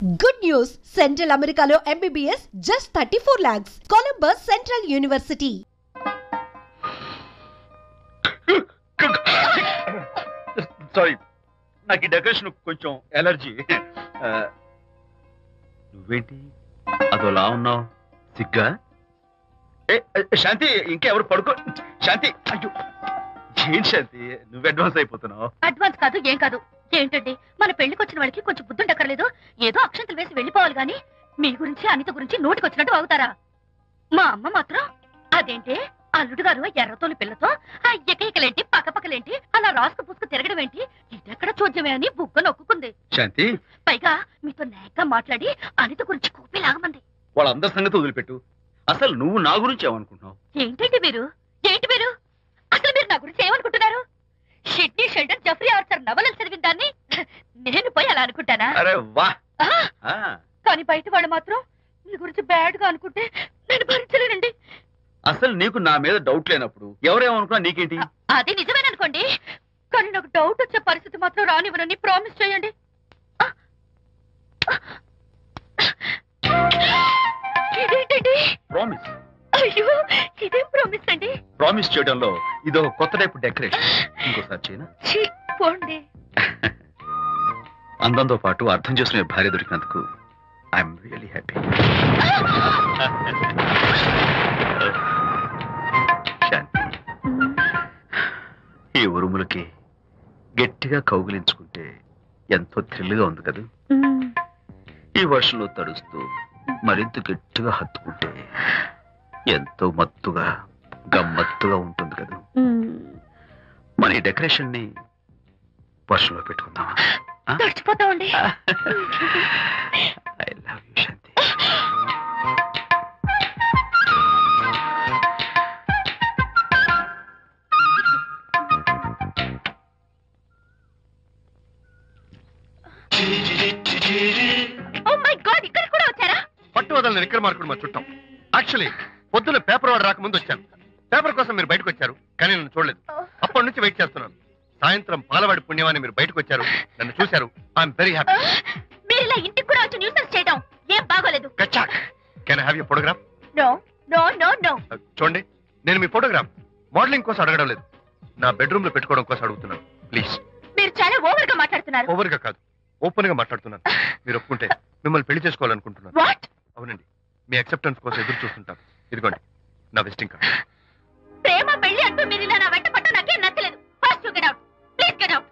Good news! Central Americano MBBS just 34 lakhs. Columbus Central University. Sorry, నాకు ఈ decoration కొంచెం allergy. నువ్వేంటి అదోలా ఉన్నావు? సిగ్గా? శాంతి, ఇంకెవరు పడుకో. శాంతి, అయ్యో ఏంటి శాంతి, నువ్వు అడ్వాన్స్ అయిపోతున్నావు. అడ్వాన్స్ కాదు, ఏం కాదు. ఏంటండి, మన పెళ్లికి వచ్చిన వాళ్ళకి కొంచెం బుద్ధుండక్కర్లేదు. ఏదో అక్షంతలు వేసి వెళ్ళిపోవాలి గాని మీ గురించి అనిత గురించి నోటికొచ్చినట్టు అవుతారా? మా అమ్మ మాత్రం అదేంటి అల్లుడు గారు ఎర్రతోని పిల్లతో ఆ ఎకలేంటి పక్కపక్కలేంటి అలా రాసుకు పుసుకు తిరగడం ఏంటి, ఇదెక్కడ చూద్యమే అని బుగ్గ నొక్కుంది. శాంతి, పైగా మీతో నేగ్గా మాట్లాడి అనిత గురించి కూపి లాగమంది. వాళ్ళందరి సంగతి వదిలిపెట్టు. అసలు నువ్వు నా గురించి ఏమనుకుంటున్నావు? ఏంటండి మీరు, అసలు మీరు నా గురించి ఏమనుకుంటున్నారు? షిడ్నీ షెల్డన్ జెఫ్రీ ఆర్థర్ నవలలు చదివిన దాన్ని నేను పోయి అలా అనుకుంటానా? అరే వా! కానీ బయట వాళ్ళు మాత్రం మీ గురించి బ్యాడ్ గా అనుకుంటే నేను భరించలేనండి. అసలు నీకు నా మీద డౌట్ లేనప్పుడు ఎవరేమనుకున్నా నీకేంటి? అది నిజమేననుకోండి, కానీ నాకు డౌట్ వచ్చే పరిస్థితి మాత్రం రానివ్వనని ప్రామిస్ చేయండి. ఇదేంటండి? ప్రామిస్? అయ్యో, ఇదేం ప్రామిస్ అండి? ప్రామిస్ చేయడంలో ఇదో కొత్త టైపు డెకరేషన్. ఇంకోసారి చేయనా? పోండి. అందంతో పాటు అర్థం చేసుకునే భార్య దొరికినందుకు ఐఎమ్ రియలీ హ్యాపీ. శాంతి, ఈ ఉరుములకి గట్టిగా కౌగిలించుకుంటే ఎంతో థ్రిల్గా ఉంది కదా. ఈ వర్షంలో తడుస్తూ మరింత గట్టిగా హత్తుకుంటే ఎంతో మత్తుగా గమ్మత్తుగా ఉంటుంది కదా. మన ఈ డెకరేషన్ ని వర్షంలో పెట్టుకుందామా? తడిచిపోతామండి. I love you Shanti. Oh my god, ఇక్కడ కూడా వచ్చారా? పట్టు వదలని నిక్కర మార్కుడు మా చుట్టాం. యాక్చువల్లీ పొద్దున పేపర్ వాడు రాకముందు వచ్చాను. పేపర్ కోసం మీరు బయటకు వచ్చారు, కానీ నన్ను చూడలేదు. అప్పటి నుంచి వెయిట్ చేస్తున్నాను. సాయంత్రం పాలవాడి పుణ్యమాన్ని మీరు బయటకు వచ్చారు, నన్ను చూశారు. I'm very happy. మీరు ఇలా ఇంటికి కూడా వచ్చి న్యూసెన్స్ చేయడం ఏం బాగోలేదు. గచ్చాక్. Can I have your photograph? No no no no. చూడండి, నేను మీ ఫోటోగ్రాఫ్ మోడలింగ్ కోసం అడగడం లేదు, నా బెడ్రూమ్ లో పెట్టుకోవడం కోసం అడుగుతున్నాను. ప్లీజ్. మీరు చాలా ఓవర్ గా మాట్లాడుతున్నారు. ఓవర్ గా కాదు, ఓపెన్ గా మాట్లాడుతున్నాను. మీరు ఒప్పుకుంటే మిమ్మల్ని పెళ్లి చేసుకోవాలనుకుంటున్నాను. వాట్? అవునండి, మీ అక్సెప్టెన్స్ కోసం ఎదురు చూస్తుంటాను. ఇదిగోండి నా విజిటింగ్ కార్డ్. ప్రేమ పెళ్లి అంటూ మీరు ఇలా నా వెంట పట్ట నాకేం నచ్చలేదు. First you get out, please get out.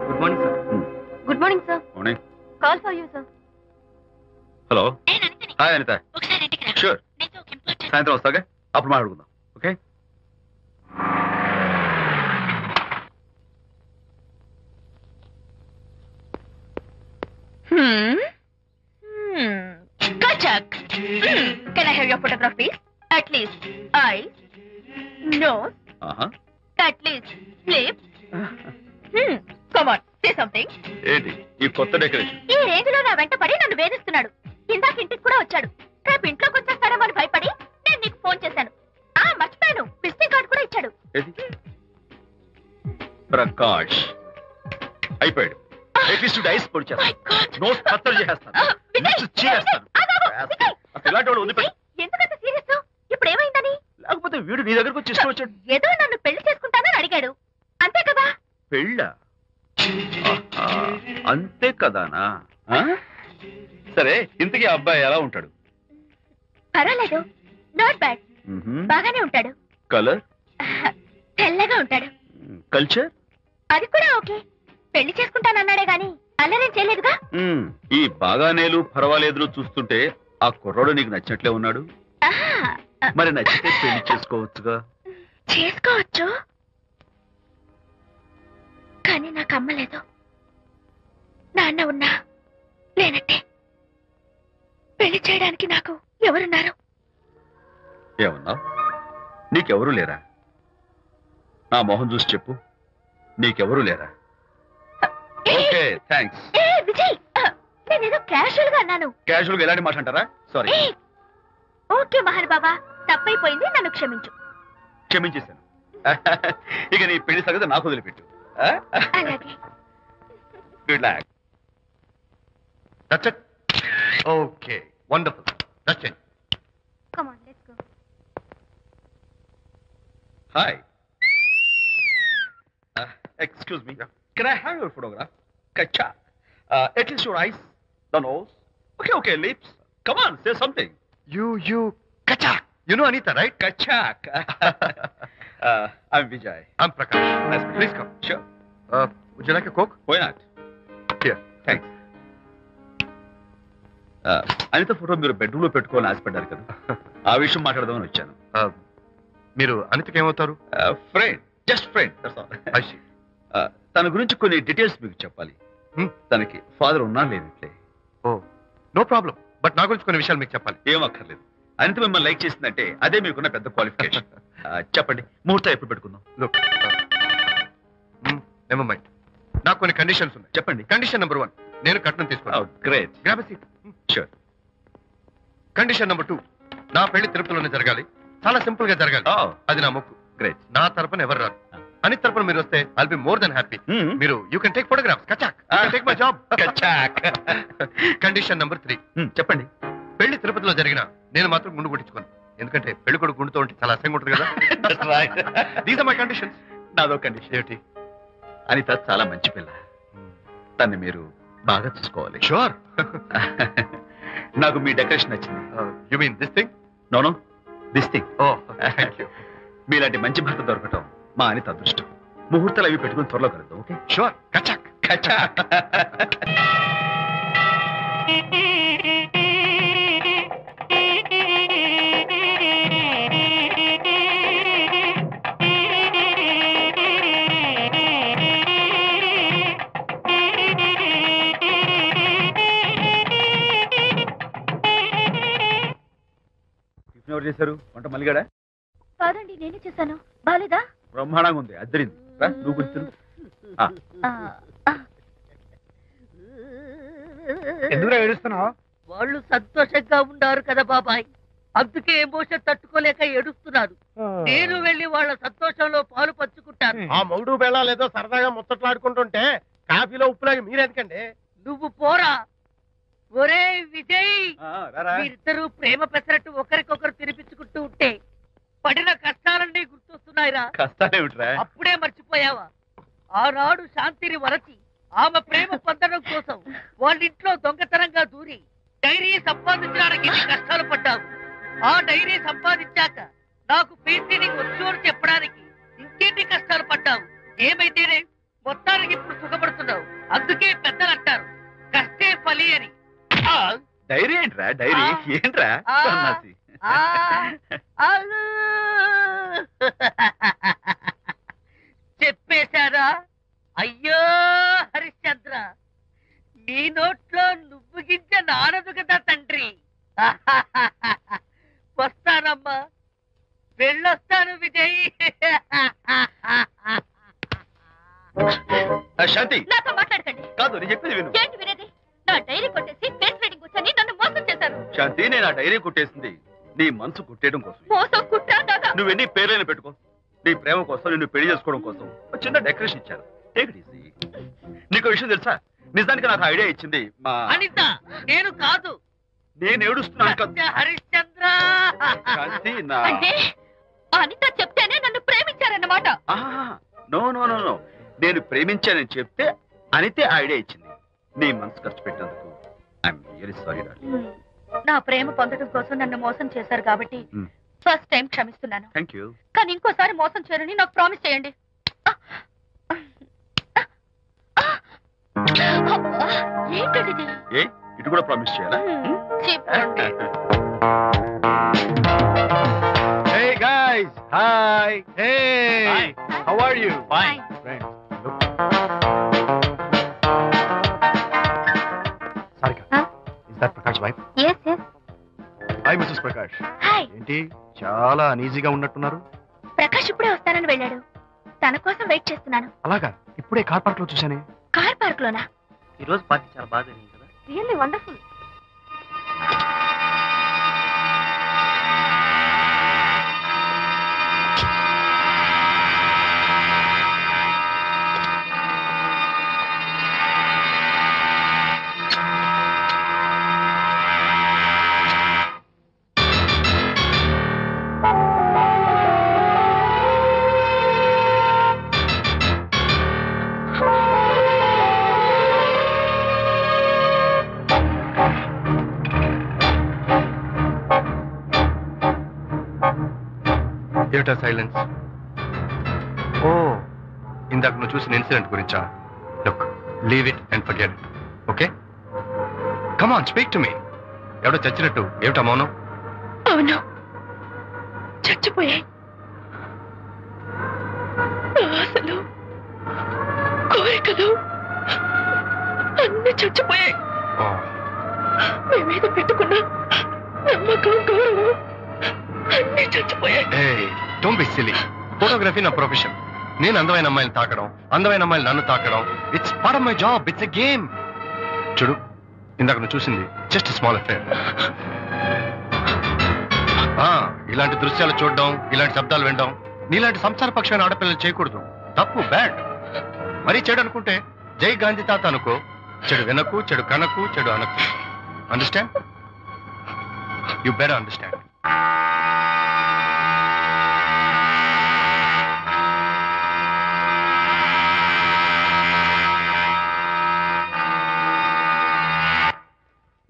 Good morning sir. Good morning sir. Morning. Call for you sir. Hello. నేను అనితని. హాయ్ అనిత. ఒకసారి ఇంటికి రా. షూర్. నీతో ఒక ఇంపార్టెంట్. సాయంత్రం వస్తాగా, అప్పుడు మాట్లాడుకుందాం. Okay. Kachak. Can I have your photograph, please? At least eyes, nose, at least lips. Come on, say something. ఏంటి ఈ కొత్త డెకరేషన్? ఈ రేంజ్ లో నా వెంట పడి నన్ను వేధిస్తున్నాడు. ఇందాక ఇంటికి కూడా వచ్చాడు. రేపు ఇంట్లోకి వచ్చేస్తాడేమో అని భయపడి నేను నీకు ఫోన్ చేశాను. మర్చిపోయాను, విజిటింగ్ కార్డు కూడా ఇచ్చాడు. ప్రకాష్ అయిపోయాడు. ఐస్ పొడి చేస్తాను, నోట్స్ కత్తలు చేస్తాను, ఇలాంటి వాడు ఉంది. ఎందుకంత సీరియస్? ఇప్పుడు ఏమైందని? లేకపోతే వీడు నీ దగ్గరకు వచ్చి ఇష్టం వచ్చాడు. ఏదో నన్ను పెళ్లి చేసుకుంటానని అడిగాడు, అంతే కదా? పెళ్ళ? అంతే కదానా? సరే, ఇంతకీ అబ్బాయి ఎలా ఉంటాడు? పర్వాలేదు, నాట్ బ్యాడ్, బాగానే ఉంటాడు. కలర్? తెల్లగా ఉంటాడు. కల్చర్? అది కూడా ఓకే. పెళ్లి చేసుకుంటానన్నాడే గాని అల్లరేం చేయలేదుగా. ఈ బాగానేలు పర్వాలేదు చూస్తుంటే ఆ కుర్రాడు నీకు నచ్చినట్లే ఉన్నాడు. మరి నచ్చితే పెళ్లి చేసుకోవచ్చుగా. చేసుకోవచ్చు, కానీ నాకు అమ్మ లేదు, నాన్న ఉన్నా లేనట్టే. పెళ్లి చేయడానికి నాకు ఎవరున్నారు? ఏమన్నా? నీకెవరూ లేరా? నా మొహం చూసి చెప్పు, నీకెవరూ లేరా? Okay, thanks. విజయ్, నేనేదో క్యాషువల్ గా అన్నాను. క్యాషువల్ గా ఎలాంటి మాట అంటారా? సారీ. ఓకే మహర్ బాబా, తప్పైపోయింది, నన్ను క్షమించు. క్షమించేశాను. ఇక నీ పెళ్లి సంగతి నాకు వదిలిపెట్టు. అలాగే. Good luck. That's it. Okay, wonderful. That's it. Come on, let's go. Hi. Excuse me. Can I have your photograph? Kacha. At least your eyes, the nose. Okay, lips. Come on, say something. You, Kachak. You know Anita, right? Kachak. I'm Vijay. I'm Prakash. Nice to meet you. Please come. Sure. Would you like a Coke? Why not? Here. Thanks. Anitha photo మీరు bedroom లో పెట్టుకోవాలని ఆశపడ్డారు కదా, ఆ విషయం మాట్లాడదామని వచ్చాను. మీరు అనితకి ఏమవుతారు? Friend, just friend. I see. తన గురించి కొన్ని డీటెయిల్స్ మీకు చెప్పాలి. తనకి ఫాదర్ ఉన్నా లేనట్లే. ఓ, నో ప్రాబ్లం. బట్ నా గురించి కొన్ని విషయాలు మీకు చెప్పాలి. ఏం అక్కర్లేదు. అనిత మిమ్మల్ని లైక్ చేసిందంటే అదే మీకున్న పెద్ద క్వాలిఫికేషన్. చెప్పండి, ముహూర్తం ఎప్పుడు పెట్టుకుందాం? Look, never mind. నాకు కొన్ని కండిషన్స్ ఉన్నాయి. చెప్పండి. కండిషన్ నెంబర్ 1, నేను కట్నం తీసుకోవాలి. Great. Grab seat. Sure. Condition number 2, నా పెళ్లి తిరుపతిలోనే జరగాలి. చాలా సింపుల్ గా జరగాలి. అది నా మొక్కు. గ్రేట్. నా తరపున ఎవరు రాదు. అని తరపున మీరు వస్తే I'll be more than happy. మీరు యూ కెన్ టేక్ ఫోటోగ్రాఫ్స్. కచాక్. Take my job. కచాక్. కండిషన్ నెంబర్ 3, చెప్పండి. పెళ్లి తిరుపతిలో జరిగిన నేను మాత్రం గుండు కొట్టించుకోను. ఎందుకంటే పెళ్లి కొడుకు గుండుతో ఉంటే చాలా అసహ్యంగా ఉంటుంది కదా. These are my conditions. నాదో కండిషన్. ఏమిటి? అనిత చాలా మంచి పిల్ల. తన్ని మీరు బాగా చూసుకోవాలి. షూర్. నాకు మీ డెకరేషన్ నచ్చింది. You mean this thing? No, this thing. Oh, thank you. మీలాంటి మంచి భర్త దొరకటం మా అనిత అదృష్టం. ముహూర్తాలు అవి పెట్టుకుని త్వరలో కలుద్దాం. ఓకే? షూర్. కచాక్. కచాక్. ఎవరు చేశారు వంట? మల్లిగాడా? కాదండి, నేనే చేశాను. బాలేదా? బ్రహ్మాండంగా ఉంది. అద్దరింది. నువ్వు గుర్తు. ఎందుకు ఏడుస్తున్నావు? వాళ్ళు సంతోషంగా ఉన్నారు కదా బాబాయ్, అందుకే ఎమోషన్ తట్టుకోలేక ఏడుస్తున్నారు. నేను వెళ్ళి వాళ్ళ సంతోషంలో పాలు పంచుకుంటాను. ఆ మౌడు బెళ్ళాలేదో సరదాగా ముచ్చట్లాడుకుంటుంటే కాఫీలో ఉప్పులాగి మీరెందుకండి? నువ్వు పోరా. ఒరే విజయ్, మీరిద్దరూ ప్రేమ పెసరట్టు ఒకరికొకరు తినిపించుకుంటూ ఉంటే పడిన కష్టాలన్నీ గుర్తొస్తున్నాయిరా. కష్టాలేమిట్రా? అప్పుడే మర్చిపోయావా? ఆనాడు శాంతిని వరచి ఆమె ప్రేమ పొందడం కోసం వాళ్ళింట్లో దొంగతనంగా దూరి డైరీ సంపాదించడానికి ఎన్ని కష్టాలు పడ్డావు. ఆ డైరీ సంపాదించాక నాకు పేసీనికి వచ్చు అని చెప్పడానికి ఇంకెన్ని కష్టాలు పడ్డావు. ఏమైతేనే మొత్తానికి ఇప్పుడు సుఖపడుతున్నావు. అందుకే పెద్దలు అంటారు కష్టే ఫలి అని. డైరీ ఏంట్రా? డైరీ ఏంట్రా? సన్నాసి. చెప్పేశారా? అయ్యో హరిశ్చంద్ర, నీ నోట్లో నువ్వు గింజ నానదు కదా తండ్రి. వస్తానమ్మా, వెళ్ళొస్తాను విజయ్. శాంతి, నాతో మాట్లాడకండి. కాదు, నేను చెప్పేది విను. ఏంటి వినేది? నా డైరీ కొట్టేసి ఫేస్ రీడింగ్ కూర్చొని నన్ను మోసం చేశారు. శాంతి, నేను ఆ డైరీ కుట్టేసింది నీ మనసు కుట్టేయడం కోసం. మోసం కుట్రా దాదా? నువ్వెన్ని పేర్లైనా పెట్టుకో, నీ ప్రేమ కోసం, నిన్ను పెళ్లి చేసుకోవడం కోసం ఒక చిన్న డెకరేషన్ ఇచ్చారు. Take it easy. నీకు విషయం తెలుసా? నిజానికి నాకు ఐడియా ఇచ్చింది మా అనిత. నేను కాదు. నేను ఏడుస్తున్నాను కదా హరిశ్చంద్ర. శాంతి. నా అంటే అనిత చెప్తేనే నన్ను ప్రేమించారన్నమాట. నో నో నో నో, నేను ప్రేమించానని చెప్తే అనితే ఐడియా ఇచ్చింది. నీ మనసు కష్టపెట్టినందుకు ఐఎమ్ రియల్లీ సారీ డార్లింగ్. నా ప్రేమ పొందడం కోసం నన్ను మోసం చేశారు కాబట్టి ఫస్ట్ టైం క్షమిస్తున్నాను. Thank you. కానీ ఇంకోసారి మోసం చేయరని నాకు ప్రామిస్ చేయండి. ఏంటది? ఏ ఇటు కూడా ప్రామిస్ చేయాలా? చెప్పండి. Hey guys, hi. Hey. Hi. How are you? Fine. Friends, look. Sarika. Huh? Is that Prakash wife? Yes, yes. Hi, Mrs. Prakash. Hi. ఏంటి చాలా అనీజీగా ఉన్నట్టున్నారు? ప్రకాష్ ఇప్పుడే వస్తానని వెళ్ళాడు. తన కోసం వెయిట్ చేస్తున్నాను. అలాగా? ఇప్పుడే కార్ పార్క్ లో చూసానే. కార్ పార్క్ లోనా? ఈ రోజు పార్టీ చాలా బాగా జరిగింది కదా. Really wonderful. అదేమిటా సైలెన్స్? ఓ, ఇందాక నువ్వు చూసిన ఇన్సిడెంట్ గురించా? Look, leave it and forget it, okay? Come on, speak to me. ఎవడో చచ్చినట్టు ఏమిటా మౌనం? అవును, చచ్చిపోయాయి. ఆశలు, కోరికలు అన్ని చచ్చిపోయాయి. మేమేదో పెట్టుకున్నా నమ్మకం, గౌరవం అన్ని చచ్చిపోయాయి. Don't be silly. ఫోటోగ్రఫీ నా ప్రొఫెషన్. నేను అందమైన అమ్మాయిని తాకడం, అందమైన అమ్మాయిలు నన్ను తాకడం, it's part of my job. It's a game. చూడు, ఇందాక నువ్వు చూసింది జస్ట్ స్మాల్ అఫేర్. ఇలాంటి దృశ్యాలు చూడడం, ఇలాంటి శబ్దాలు వినడం నీలాంటి సంసారపక్షమైన ఆడపిల్లలు చేయకూడదు. తప్పు, బ్యాడ్. మరీ చెడు అనుకుంటే జై గాంధీ తాత అనుకో. చెడు వినకు, చెడు కనకు, చెడు అనకు. Understand? You better understand.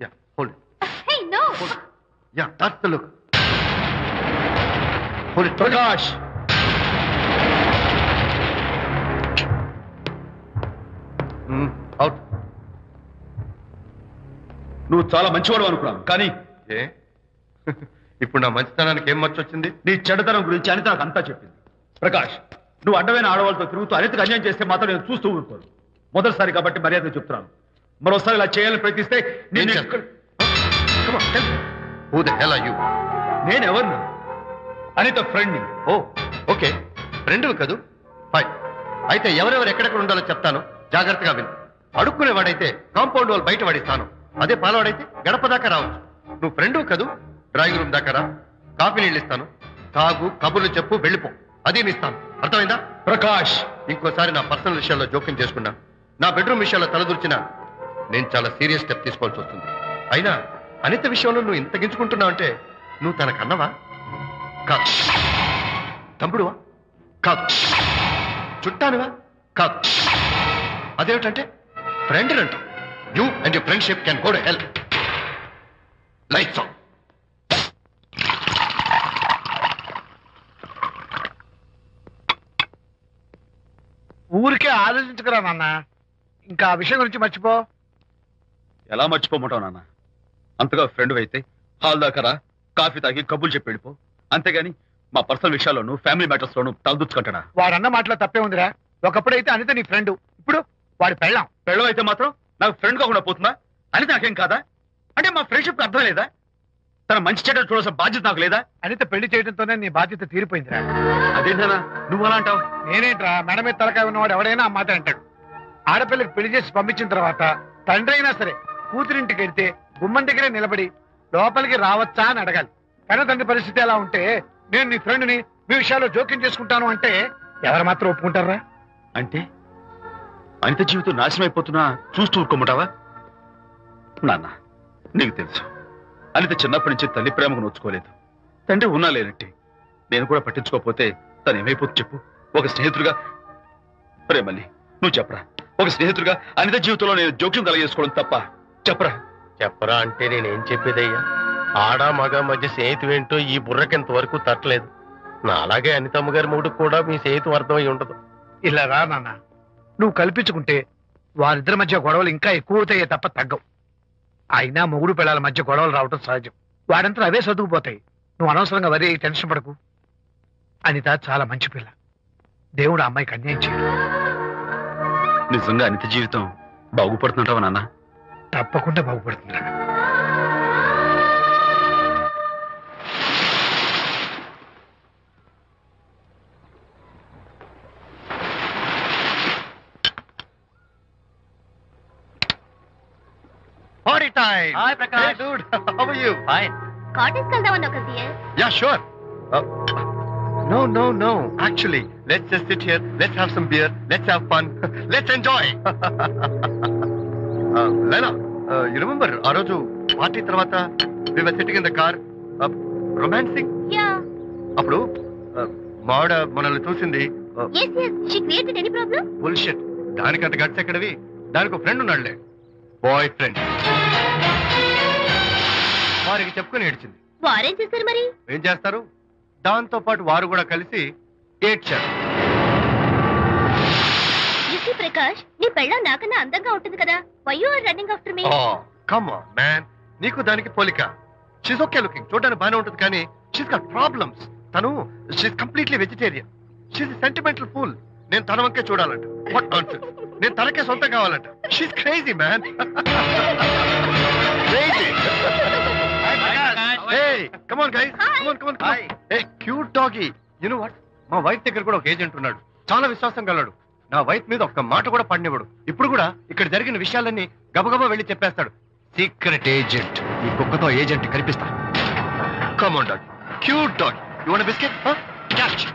Yeah, hold it. Hey, no. Hold it. Yeah, that's the look. Hold it. Prakash, Out. నువ్వు చాలా మంచివాడు అనుకున్నాను, కానీ ఏ ఇప్పుడు నా మంచితనానికి ఏం మర్చొచ్చింది? నీ చెడుతనం గురించి అనిత నాకు అంతా చెప్పింది. ప్రకాష్, నువ్వు అడ్డమైన ఆడవాళ్ళతో తిరుగుతూ అనితకు అన్యాయం చేస్తే మాత్రం నేను చూస్తూ ఉంటాను. మొదటిసారి కాబట్టి మర్యాద చెప్తున్నాను. మరోసారి ఇలా చేయాలని ప్రయత్నిస్తే ఏం చేస్తావు? Come on, tell me. Who the hell are you? నేనెవరిని? అనిత ఫ్రెండ్ని. ఓ, ఓకే, ఫ్రెండ్ కదూ. ఫైన్. అయితే ఎవరెవరు ఎక్కడెక్కడ ఉండాలో చెప్తాను, జాగ్రత్తగా విను. అడుక్కునేవాడైతే కాంపౌండ్ వాళ్ళు బయట పడిస్తాను. అదే పాలవాడైతే గడప దాకా రావచ్చు. నువ్వు ఫ్రెండ్ కదూ, డ్రాయింగ్ రూమ్ దాకా రా. కాఫీ నీళ్ళు ఇస్తాను, తాగు, కబుర్లు చెప్పు, వెళ్ళిపో. అది ఇస్తాను. అర్థమైందా? ప్రకాష్, ఇంకోసారి నా పర్సనల్ విషయాల్లో జోక్యం చేసుకున్నా, నా బెడ్రూమ్ విషయాల్లో తలదూర్చినా నేను చాలా సీరియస్ స్టెప్ తీసుకోవాల్సి వస్తుంది. అయినా అనిత విషయంలో నువ్వు ఇంత గించుకుంటున్నావు అంటే నువ్వు తనకన్నవా? కాదు. తమ్ముడువా? కాదు. చుట్టానువా? కాదు. అదేమిటంటే ఫ్రెండ్ అంట. You and your friendship can go to hell. Lights on. ఊరికే ఆలోచించకరా నాన్న, ఇంకా ఆ విషయం గురించి మర్చిపో. ఎలా మర్చిపోమంటావు నాన్న? అంతగా ఫ్రెండ్ అయితే హాల్ దాకా రా, కాఫీ తాగి కబుర్లు చెప్పి వెళ్ళిపో. అంతేగాని మా పర్సనల్ విషయాల్లోనూ ఫ్యామిలీ మ్యాటర్స్ లోనూ తలదూర్చుకుంటాడా? వాడన్న మాటలో తప్పే ఉందిరా. ఒకప్పుడైతే అనిత నీ ఫ్రెండ్, ఇప్పుడు వాడి పెళ్ళాం. పెళ్ళం అయితే మాత్రం నాకు ఫ్రెండ్ కాకుండా పోతుందా? అనిత నాకేం కాదా? అంటే మా ఫ్రెండ్షిప్ అర్థం లేదా? తన మంచి చెడ్డ చూడాల్సిన బాధ్యత నాకు లేదా? అనిత పెళ్లి చేయడంతోనే నీ బాధ్యత తీరిపోయిందిరా. అదేంటనా నువ్వు అలా అంటావు? నేనేంట్రా, మెడ మీద తలకాయ ఉన్నవాడు ఎవడైనా ఆ మాట అంటాడు. ఆడపిల్లకి పెళ్లి చేసి పంపించిన తర్వాత తండ్రి అయినా సరే కూతురింటికి వెళ్తే గుమ్మం దగ్గరే నిలబడి లోపలికి రావచ్చా అని అడగాలి. కానీ తండ్రి పరిస్థితి ఎలా ఉంటే నేను నీ ఫ్రెండ్ని మీ విషయాల్లో జోక్యం చేసుకుంటాను అంటే ఎవరు మాత్రం ఒప్పుకుంటారా? అంటే అనిత జీవితం నాశనం అయిపోతున్నా చూస్తూ ఊరుకోమంటావా? నాన్న, నీకు తెలుసు అనిత చిన్నప్పటి నుంచి తల్లి ప్రేమకు నోచుకోలేదు. తండ్రి ఉన్నా లేనట్టే. నేను కూడా పట్టించుకోకపోతే తను ఏమైపోతుంది చెప్పు? ఒక స్నేహితుడిగా ప్రేమల్ని నువ్వు చెప్పరా? ఒక స్నేహితుడిగా అనిత జీవితంలో నేను జోక్యం కలగజేసుకోవడం తప్ప? చెప్పరా? చెప్పరా అంటే నేనేం చెప్పేదయ్యా? ఆడ మగ మధ్య స్నేహితు ఏంటో ఈ బుర్రకింత వరకు తట్టలేదు. నా అలాగే అనితమ్మ గారి మూడుకు కూడా మీ స్నేహితు అర్థమై ఉండదు. ఇలా రా నాన్న, నువ్వు కల్పించుకుంటే వారిద్దరి మధ్య గొడవలు ఇంకా ఎక్కువ అవుతాయే తప్ప తగ్గవు. అయినా మొగుడు పిల్లల మధ్య గొడవలు రావటం సహజం. వాడంతా అవే సర్దుకుపోతాయి. నువ్వు అనవసరంగా వరే టెన్షన్ పడకు. అనిత చాలా మంచి పిల్ల. దేవుడు అమ్మాయికి అన్యాయం చేయడు. నిజంగా అనిత జీవితం బాగుపడుతుంటావా నాన్న? తప్పకుండా బాగుపడుతుందా. Party time! Hi, Prakash. Hey, dude. How are you? Fine. Cottage వెళ్దామన్నా కదా. Yeah, sure. No. Actually, let's just sit here. Let's have some beer. Let's have fun. Let's enjoy. Leila, you remember ఆ రోజు party తర్వాత we were sitting in the car, romancing? Yeah. అప్పుడు మావిడ మనల్ని చూసింది. Yes. She created any problem? Bullshit. దానికంత guts ఎక్కడవి? దానికి ఒక ఫ్రెండ్ ఉన్నాడులే, బాయ్ ఫ్రెండ్. వారికి చెప్పుకొని ఏడ్చింది. వారేం చేశారు మరి? ఏం చేస్తారు? దాంతో పాటు వారు కూడా కలిసి ఏడ్చారు. ప్రకాష్, నీ పెళ్ళం నాకన్నా అందంగా ఉంటుంది కదా. Why you are running after me? Come on man, నీకు దానికి పోలిక. షీస్ ఓకే లుకింగ్, చూడడానికి బాగానే ఉంటుంది, కానీ షీస్ గాట్ ప్రాబ్లమ్స్. తను she's completely vegetarian. She's sentimental pool. నేను తన వంకే చూడాలంట. What nonsense. నేను తనకే సొంతం కావాలంట. She's crazy man. Crazy. Hey, come on guys. Come on. Hey, cute doggy. You know what? మా వైఫ్ దగ్గర కూడా ఒక ఏజెంట్ ఉన్నాడు. చాలా విశ్వాసం గలడు. నా వైఫ్ మీద ఒక్క మాట కూడా పడినవాడు. ఇప్పుడు కూడా ఇక్కడ జరిగిన విషయాలన్నీ గబగబా వెళ్ళి చెప్పేస్తాడు. Secret agent. ఈ కుక్కతో ఏజెంట్ కనిపిస్తా. Come on doggy. Cute doggy. You want a biscuit? Huh? Catch.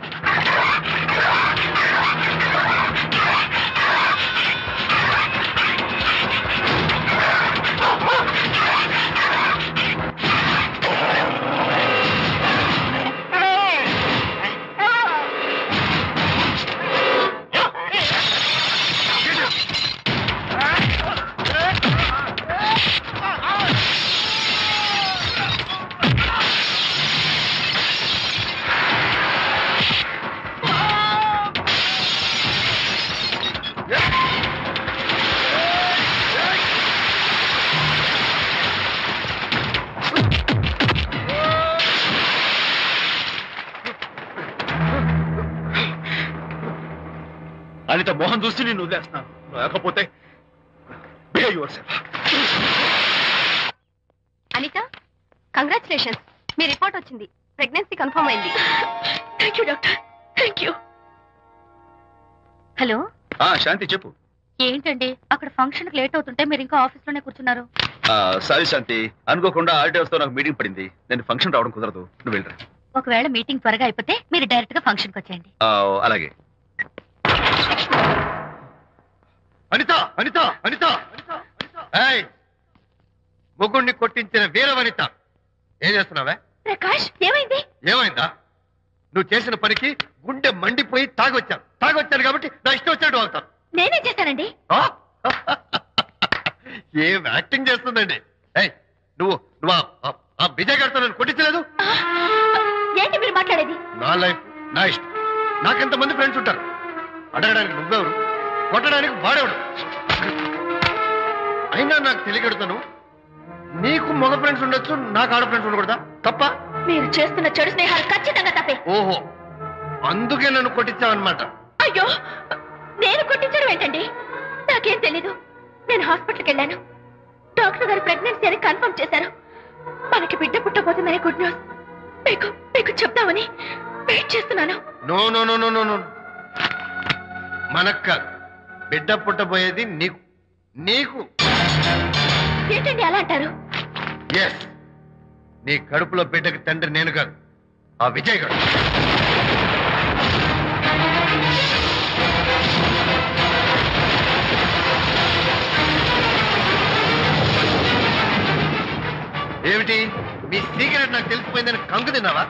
Anitha Mohan చూసి నేను వదిలేస్తున్నాను. లేకపోతే బిహేవ్ యువర్సెల్ఫ్. అనిత, కంగ్రాచులేషన్స్. మీ రిపోర్ట్ వచ్చింది. ప్రెగ్నెన్సీ కన్ఫర్మ్ అయింది. Thank you doctor. Thank you. Hello. Shanti చెప్పు. ఏంటండి అక్కడ ఫంక్షన్ లేట్ అవుతుంటే మీరు ఇంకా ఆఫీస్ లోనే కూర్చున్నారు? సారీ శాంతి, అనుకోకుండా ఆర్డర్స్ తో నాకు మీటింగ్ పడింది. నేను ఫంక్షన్ రావడం కుదరదు. నువ్వు వెళ్ళరా. ఒకవేళ మీటింగ్ త్వరగా అయిపోతే మీరు డైరెక్ట్ గా ఫంక్షన్ కి వచ్చేయండి. అలాగే. అనిత అనిత అనిత, ముగ్గుడిని కొట్టించిన వీరవనిత, ఏం చేస్తున్నావే? ప్రకాష్, ఏమైంది? ఏమైందా? నువ్వు చేసిన పనికి గుండె మండిపోయి తాగొచ్చాను కాబట్టి నా ఇష్టం వచ్చినట్టు అవుతాను. నేనేం చేశానండి? ఏం యాక్టింగ్ చేస్తుందండి. నువ్వు నువ్వు ఆ విజయ్ గారితో నన్ను కొట్టించలేదు. ఏంటి మీరు మాట్లాడేది? నా లైఫ్ నా ఇష్టం. నాకెంతమంది ఫ్రెండ్స్ ఉంటారు. అడగడానికి నువ్వెవరు, కొట్టడానికి వాడేవాడు. అయినా నాకు తెలియగడుతాను, నీకు మగ ఫ్రెండ్స్ ఉండొచ్చు, నాకు ఆడ ఫ్రెండ్స్ ఉండకూడదా? తప్ప? మీరు చేస్తున్న చెడు స్నేహాలు ఖచ్చితంగా తప్పే. ఓహో, అందుకే నన్ను కొట్టించావన్నమాట. అయ్యో, నేను కొట్టించడం ఏంటండి? నాకేం తెలీదు. నేను హాస్పిటల్కి వెళ్ళాను. డాక్టర్ గారు ప్రెగ్నెన్సీ అని కన్ఫర్మ్ చేశారు. మనకి బిడ్డ పుట్టబోతుందనే గుడ్ న్యూస్ మీకు చెప్తామని వెయిట్ చేస్తున్నాను. No no no no no no, మనకు కాదు, బిడ్డ పుట్టబోయేది నీకు. నీకు ఏంటండి అలా అంటారు? ఎస్, నీ కడుపులో బిడ్డకి తండ్రి నేను కాదు, ఆ విజయ్ గారు. ఏమిటి మీ సీక్రెట్ నాకు తెలిసిపోయిందని కంగు తిన్నావా?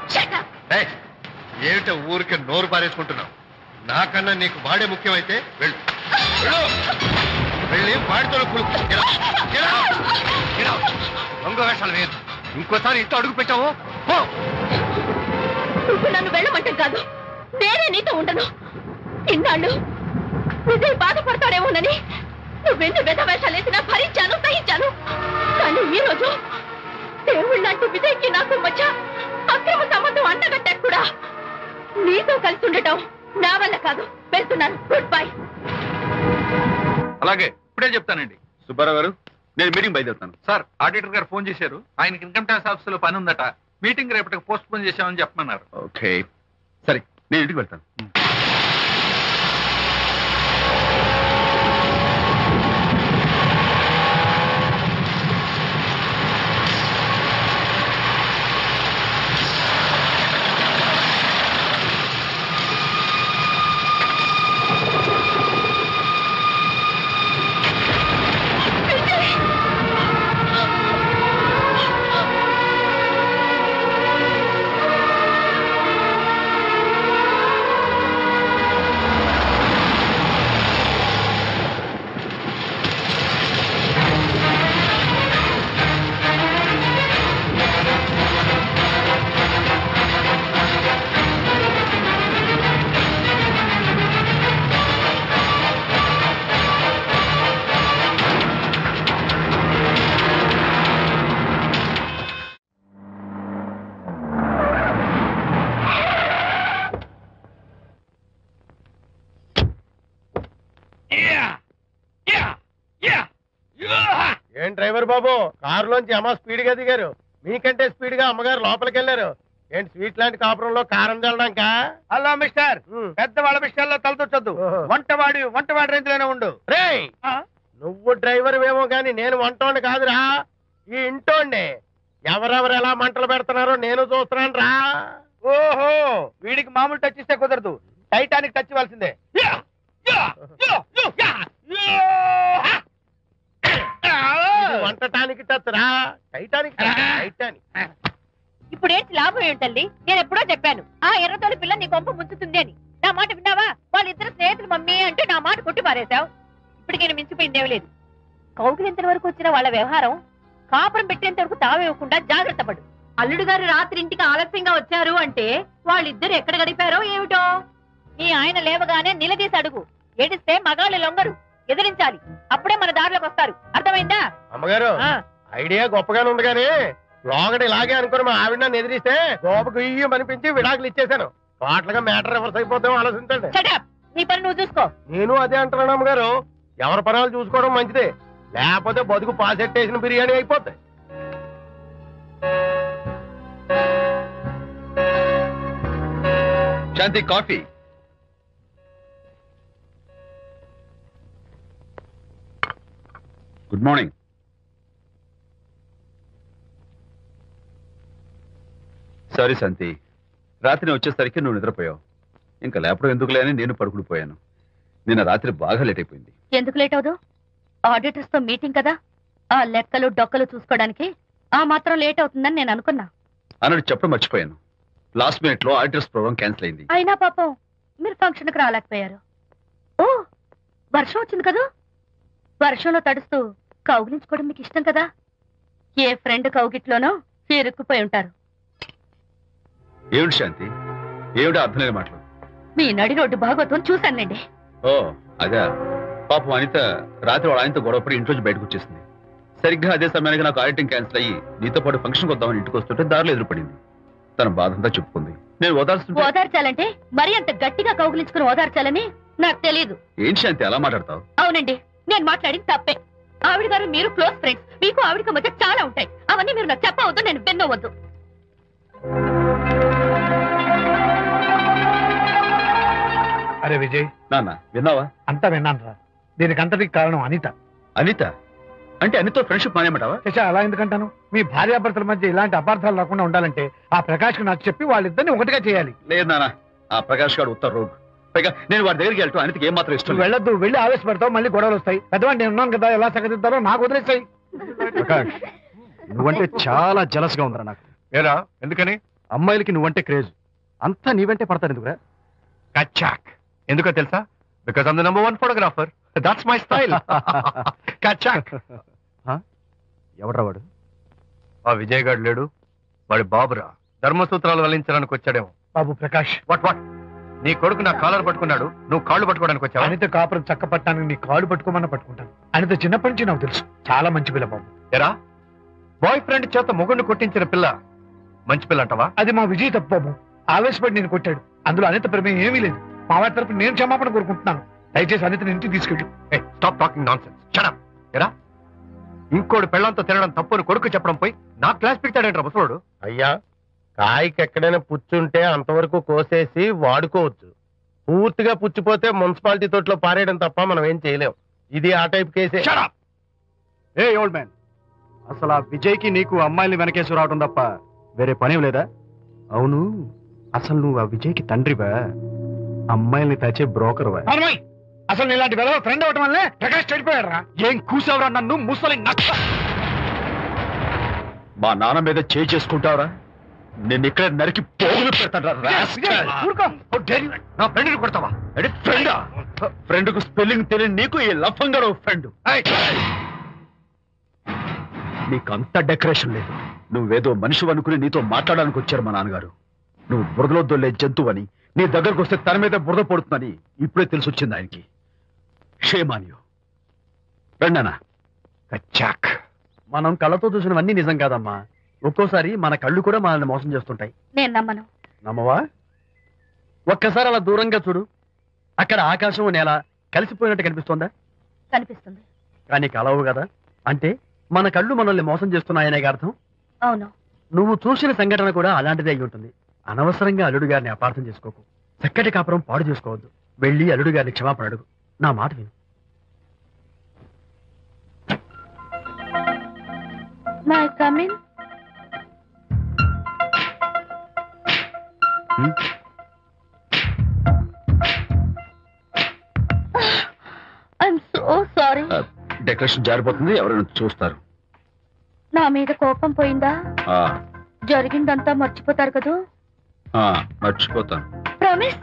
ఏమిటో ఊరికే నోరు పారేసుకుంటున్నావు? నాకన్నా నీకు వాడే ముఖ్యమైతే వెళ్ళు వెళ్ళి వాడితో దొంగ వేషాలు వేయద్దు. ఇంకోసారి ఇంట్లో అడుగు పెట్టావు. నువ్వు నన్ను వెళ్ళమంటే కాదు, నేనే నీతో ఉండను. ఇన్నాళ్ళు విజయ్ బాధపడతాడేమోనని నువ్వెన్ని వెధ వేషాలు వేసినా భరించాను, సహించాను. కానీ ఈ రోజు దేవుళ్ళంటూ విజయ్కి నాకు మధ్య అక్రమ సంబంధం అంటగట్టాక కూడా నీతో కలిసి ఉండటం నా వల్ల కాదు. వెళ్తున్నాను. Good bye. అలాగే, ఇప్పుడే చెప్తానండి. సుబ్బారావు గారు, నేను మీటింగ్ బయలుదేరుతాను. సార్, ఆడిటర్ గారు ఫోన్ చేశారు. ఆయనకి ఇన్కమ్ ట్యాక్స్ ఆఫీస్ లో పని ఉందట. మీటింగ్ రేపటికి పోస్ట్ పోన్ చేశామని చెప్పమన్నారు. ఓకే, సరే, నేను ఇంటికి వెళ్తాను. ఏం డ్రైవర్ బాబు, కారులోంచి అమ్మ స్పీడ్ గా దిగారు, మీకంటే స్పీడ్ గా అమ్మగారు లోపలికి వెళ్ళారు. ఏంటి స్వీట్ లాంటి కాపురంలో కారం చల్లడానిక? హలో మిస్టర్, పెద్దవాళ్ళ విషయాల్లో తలదొచ్చొద్దు. వంటవాడి రేంజ్ లోనే ఉండు. రే, నువ్వు డ్రైవర్ ఏమో గాని నేను వంటోండి కాదురా, ఈ ఇంటోండి. ఎవరెవరు ఎలా మంటలు పెడుతున్నారో నేను చూస్తున్నాను రా. ఓహో, వీడికి మామూలు టచ్ ఇస్తే కుదరదు, టైటానిక్ టచ్ ఇవ్వాల్సిందే. వంటటానికి టచ్ రా, టైటానిక్ టైటానిక్. ఇప్పుడేంటి లాభం ఏంటల్లి? నేను ఎప్పుడో చెప్పాను ఆ ఎర్రతోలి పిల్ల నీ గొంప ముంచుతుంది అని. నా మాట విన్నావా? వాళ్ళిద్దరు స్నేహితులు మమ్మీ అంటే నా మాట కొట్టి పారేశావు. ఇప్పటికి నేను మించిపోయిందేం లేదు. కౌగిలింత వరకు వచ్చిన వాళ్ళ వ్యవహారం కాపురం పెట్టేంత వరకు తావేవ్వకుండా జాగ్రత్త పడు. అల్లుడు గారు రాత్రి ఇంటికి ఆలస్యంగా వచ్చారు అంటే వాళ్ళిద్దరు ఎక్కడ గడిపారో ఏమిటో. నీ ఆయన లేవగానే నిలదీసి అడుగు. ఏడిస్తే మగాళ్ళు లొంగరు, ఎదిరించాలి. అప్పుడే మన దారిలోకి వస్తారు. అర్థమైందా? అమ్మగారు, ఐడియా గొప్పగానే ఉంది కానీ లోగడ ఇలాగే అనుకుని మా ఆవిడ నన్ను ఎదిరిస్తే గోపకు ఇయ్యం అనిపించి విడాకులు ఇచ్చేశాను. పాటలుగా మ్యాటర్ రివర్స్ అయిపోతాం, ఆలోచించండి. నీ పని నువ్వు చూసుకో. నేను అదే అంటున్నాను అమ్మగారు, ఎవరి పనాలు చూసుకోవడం మంచిదే, లేకపోతే బతుకు పాసెట్టేసిన బిర్యానీ అయిపోతాయి. శాంతి, కాఫీ. Good morning. సారీ శాంతి, రాత్రి వచ్చేసరికి నువ్వు నిద్రపోయావు. ఇంకా లేపడం ఎందుకులే అని నేను పడుకుడిపోయాను. నిన్న రాత్రి బాగా లేట్ అయిపోయింది. ఎందుకు లేట్ అవదు? ఆడిటర్స్ తో మీటింగ్ కదా, ఆ లెక్కలు డొక్కలు చూసుకోవడానికి ఆ మాత్రం లేట్ అవుతుందని నేను అనుకున్నా. అన్నట్టు చెప్పడం మర్చిపోయాను, లాస్ట్ మినిట్ లో ఆడిటర్స్ ప్రోగ్రామ్ క్యాన్సిల్ అయింది. అయినా పాపం మీరు ఫంక్షన్ కి రాలేకపోయారు. ఓ, వర్షం వచ్చింది కదా, వర్షంలో తడుస్తూ కౌగిలించుకోవడం మీకు ఇష్టం కదా. ఏ ఫ్రెండ్ కౌగిట్లోనో ఇరుక్కుపోయి ఉంటారు. ఏమిటి శాంతి, ఏమిటి అర్థం లేని మాటలు? మీ నడి రోడ్డు భాగవతం చూశానండి. ఓ అదే, పాపం అనిత రాత్రి వాళ్ళ ఆయనతో గొడవపడి ఇంట్లోంచి బయటకు వచ్చేసింది. సరిగ్గా అదే సమయానికి నాకు ఆడిటింగ్ క్యాన్సిల్ అయ్యి నీతో పాటు ఫంక్షన్కి వద్దామని ఇంటికి వస్తుంటే దారిలో ఎదురుపడింది. తన బాధంతా చెప్పుకుంది. నేను ఓదార్చాలంటే మరి అంత గట్టిగా కౌగిలించుకుని ఓదార్చాలని నాకు తెలియదు. ఏం శాంతి అలా మాట్లాడతావు? అవునండి, నేను మాట్లాడింది తప్పే. ఆవిడ గారు మీరు క్లోజ్ ఫ్రెండ్స్, మీకు ఆవిడకి మధ్య చాలా ఉంటాయి. అవన్నీ మీరు నాకు చెప్పవద్దు, నేను విన్నవద్దు. అరే విజయ్, నాన్న విన్నావా? అంతా విన్నాను రా. దీనికంతటికి కారణం అనిత. అనిత అంటే అనితో ఫ్రెండ్షిప్ మానేమంటావా? శశా, అలా ఎందుకంటాను? మీ భార్యాభర్తల మధ్య ఇలాంటి అపార్థాలు రాకుండా ఉండాలంటే ఆ ప్రకాష్ కు నాకు చెప్పి వాళ్ళిద్దరిని ఒకటిగా చేయాలి. లేదు నాన్న, ఆ ప్రకాష్ గారు ఉత్తర రోగ్. పైగా నేను వాడి దగ్గరికి వెళ్తాను, అనితకి ఏం మాత్రం ఇష్టం. వెళ్ళొద్దు, వెళ్ళి ఆవేశపడతావు, మళ్ళీ గొడవలు వస్తాయి. పెద్దవాడిని నేను ఉన్నాను కదా, ఎలా సగదిద్దారో నాకు వదిలేస్తాయి. ప్రకాష్, నువ్వంటే చాలా జలస్ గా ఉందిరా నాకు. ఏరా, ఎందుకని? అమ్మాయిలకి నువ్వంటే క్రేజ్, అంతా నీవంటే పడతారు ఎందుకురా? కచాక్. ఎందుకో తెలుసా? Because I'm the number 1 photographer. That's my style. కచాక్. ఎవడ్రా వాడు? ఆ విజయ్ గారు లేడు, వాడి బాబురా. ధర్మసూత్రాలు వల్లించడానికి వచ్చాడేమో. బాబు ప్రకాష్, వాట్ నీ కొడుకు నా కాలర్ పట్టుకున్నాడు, నువ్వు కాళ్ళు పట్టుకోవడానికి వచ్చావు. అనిత కాపురం చక్క పట్టడానికి నీ కాళ్ళు పట్టుకోమన్నా పట్టుకుంటాను. అనిత చిన్నప్పటి నుంచి నాకు తెలుసు, చాలా మంచి పిల్ల బాబు. ఎరా, బాయ్ ఫ్రెండ్ చేత మొగుడిని కొట్టించిన పిల్ల మంచి పిల్ల అంటావా? అది మా విజయ్ తప్పు బాబు. ఆవేశపడి నేను కొట్టాడు, అందులో అనిత ప్రమేయం ఏమీ లేదు. మా వారి తరపు నేను క్షమాపణ కోరుకుంటున్నాను. దయచేసి అనితని ఇంటికి తీసుకెళ్ళు. Stop talking nonsense. Shut up. ఎరా, ఇంకోటి పెళ్ళంతో తినడం తప్పుని కొడుకు చెప్పడం పోయి నా క్లాస్ పెడతాడంటారా ముసలోడు? అయ్యా, కాయకి ఎక్కడైనా పుచ్చుంటే అంతవరకు కోసేసి వాడుకోవచ్చు. పూర్తిగా పుచ్చిపోతే మున్సిపాలిటీ తోటలో పారేయడం తప్ప మనం ఏం చేయలేం. ఇది ఆ టైప్ కేసే. Shut up. A old man, అసలు ఆ విజయ్కి నీకు అమ్మాయిని వెనకేసి రావడం తప్ప వేరే పనేం లేదా? అవును, అసలు నువ్వు ఆ విజయ్కి తండ్రివా, అమ్మాయిల్ని తెచ్చే బ్రోకర్వా? అసలు ఇలాంటి వెధవ ఫ్రెండ్ అవటం వల్లే ప్రకాష్ చెడిపోయాడు రా. ఏం కూసావురా నన్ను ముసలి నక్క? మా నాన్న మీద చేయి చేసుకుంటావరా? నేను ఇక్కడ నరికి పోగులు పెడతాను. నా ఫ్రెండ్ని కొడతావా? ఫ్రెండా? ఫ్రెండ్ కు స్పెల్లింగ్ తెలియని నీకు ఈ లఫంగా ఫ్రెండ్. నీకు అంత డెకరేషన్ లేదు. నువ్వేదో మనిషి అనుకుని నీతో మాట్లాడడానికి వచ్చారు మా నాన్నగారు. నువ్వు బురదలో దొల్లే జంతువు అని, నీ దగ్గరకు వస్తే తన మీద బురద పడుతుందని ఇప్పుడే తెలిసి వచ్చింది ఆయనకి. షేమాన్యు రండనా. కచ్చాక్. మనం కళ్ళతో చూసినవన్నీ నిజం కాదమ్మా. ఒక్కోసారి మన కళ్ళు కూడా మనల్ని మోసం చేస్తుంటాయి. నేను నమ్మను. నమ్మవా? ఒక్కసారి అలా దూరంగా చూడు. అక్కడ ఆకాశం నేల కలిసిపోయినట్టు కనిపిస్తోందా? కనిపిస్తుంది. కానీ కలవు కదా, అంటే మన కళ్ళు మనల్ని మోసం చేస్తున్నాయనే అర్థం. అవును. నువ్వు చూసిన సంఘటన కూడా అలాంటిదే అయి ఉంటుంది. అనవసరంగా అల్లుడు గారిని అపార్థం చేసుకోకు. చక్కటి కాపురం పాడు చేసుకోవద్దు. వెళ్ళి అల్లుడు గారిని క్షమాపణ అడుగు. నా మాట విను. May come in. I'm so sorry. Decoration జారిపోతుంది, ఎవరైనా చూస్తారు. నా మీద కోపం పోయిందా? ఆ, జరిగిందంతా మర్చిపోతారు కదూ? మర్చిపోతాను. ప్రామిస్.